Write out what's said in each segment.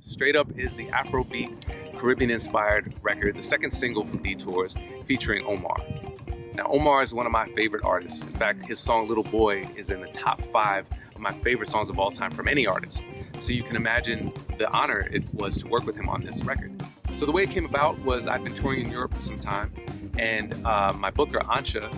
Straight Up is the Afrobeat, Caribbean-inspired record, the second single from Detours, featuring Omar. Now, Omar is one of my favorite artists. In fact, his song Little Boy is in the top 5 of my favorite songs of all time from any artist. So you can imagine the honor it was to work with him on this record. So the way it came about was I'd been touring in Europe for some time, and my booker, Ansha,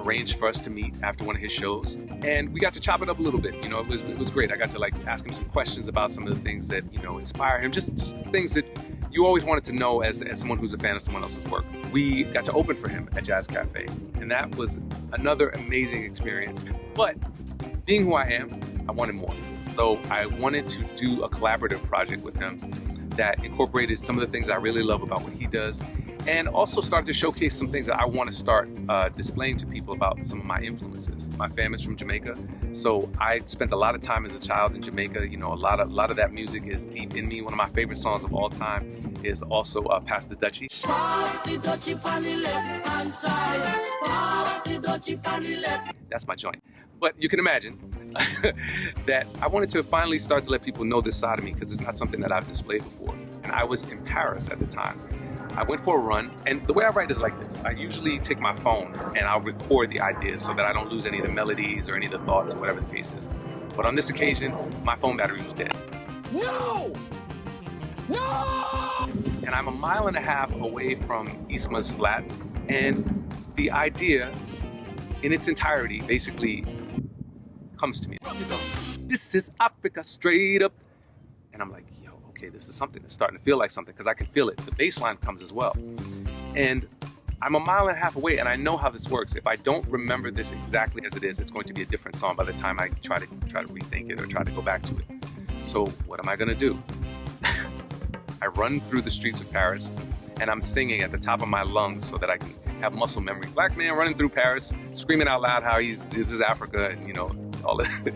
arranged for us to meet after one of his shows. And we got to chop it up a little bit. You know, it was great. I got to ask him some questions about some of the things that, inspire him, just things that you always wanted to know as someone who's a fan of someone else's work. We got to open for him at Jazz Cafe, and that was another amazing experience. But being who I am, I wanted more. So I wanted to do a collaborative project with him that incorporated some of the things I really love about what he does, and also started to showcase some things that I want to start displaying to people about some of my influences. My family's from Jamaica, so I spent a lot of time as a child in Jamaica. You know, a lot of that music is deep in me. One of my favorite songs of all time is also Pass the Dutchie. Pass the Dutchie on the left hand side. Pass the Dutchie on the left. That's my joint. But you can imagine that I wanted to finally start to let people know this side of me, because it's not something that I've displayed before. And I was in Paris at the time. I went for a run, and the way I write is like this. I usually take my phone and I'll record the ideas so that I don't lose any of the melodies or any of the thoughts or whatever the case is. But on this occasion, my phone battery was dead. No! No! And I'm 1.5 miles away from Isma's flat, and the idea in its entirety basically comes to me. This is Africa straight up. And I'm like, yo, okay, this is something. It's starting to feel like something, because I can feel it. The bass line comes as well. And I'm 1.5 miles away, and I know how this works. If I don't remember this exactly as it is, it's going to be a different song by the time I try to rethink it or try to go back to it. So what am I gonna do? I run through the streets of Paris, and I'm singing at the top of my lungs so that I can have muscle memory. Black man running through Paris, screaming out loud how this is Africa, and all that.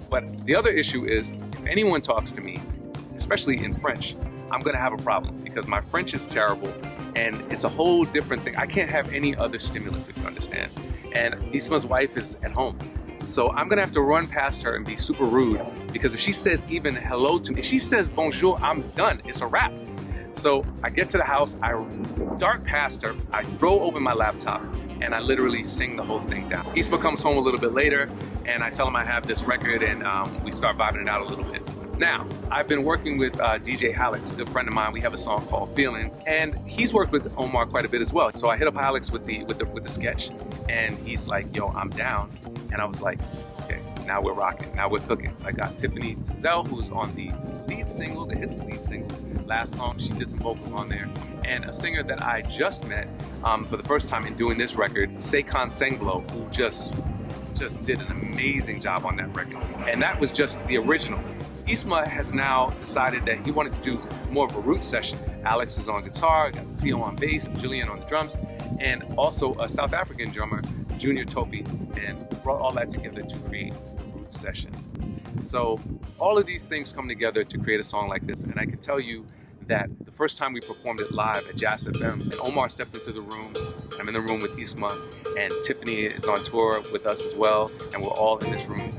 But the other issue is, if anyone talks to me, especially in French, I'm gonna have a problem, because my French is terrible, and it's a whole different thing. I can't have any other stimulus, if you understand. And Isma's wife is at home. So I'm gonna have to run past her and be super rude, because if she says even hello to me, if she says bonjour, I'm done, it's a wrap. So I get to the house, I dart past her, I throw open my laptop, and I literally sing the whole thing down. Isma comes home a little bit later, and I tell him I have this record, and we start vibing it out a little bit. Now, I've been working with DJ Hallex, a good friend of mine. We have a song called Feeling, and he's worked with Omar quite a bit as well. So I hit up Hallex with the sketch, and he's like, yo, I'm down. And I was like, okay, now we're rocking, now we're cooking. I got Tiffany Tizell, who's on the lead single, the hit lead single. Last song, she did some vocals on there. And a singer that I just met for the first time in doing this record, Sekon Sengblo, who just did an amazing job on that record. And that was just the original. Isma has now decided that he wanted to do more of a root session. Alex is on guitar, got Theo on bass, Julian on the drums, and also a South African drummer, Junior Tofi, and brought all that together to create the root session. So all of these things come together to create a song like this, and I can tell you that the first time we performed it live at Jazz FM, and Omar stepped into the room, I'm in the room with Isma, and Tiffany is on tour with us as well, and we're all in this room.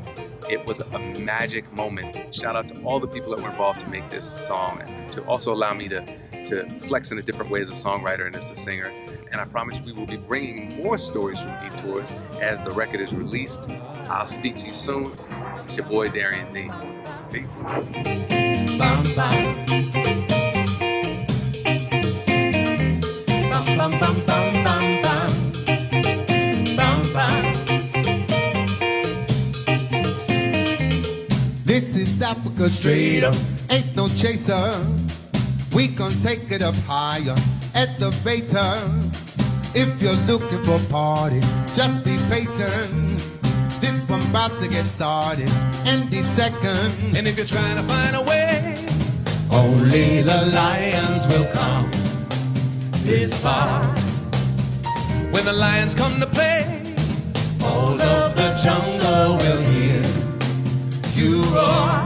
It was a magic moment. Shout out to all the people that were involved to make this song, and to also allow me to flex in a different way as a songwriter and as a singer. And I promise we will be bringing more stories from Detours as the record is released. I'll speak to you soon. It's your boy Darian D. Peace. Bum, bum. Bum, bum, bum, bum, bum, bum. Bum, bum. This is Africa straight up, ain't no chaser. We gon' take it up higher at the Beta. If you're looking for a party, just be patient. This one about to get started any second. And if you're trying to find a way, only the lions will come this far. When the lions come to play, all of the jungle will hear you roar.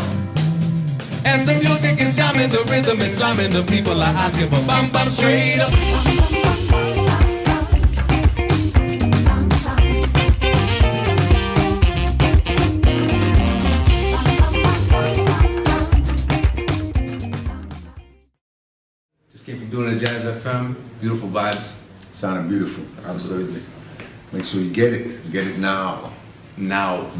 And the music is jamming, the rhythm is slamming, the people are asking for bam bam straight up. Just came from doing a Jazz FM. Beautiful vibes. Sounding beautiful. Absolutely. Make sure you get it. Get it now. Now.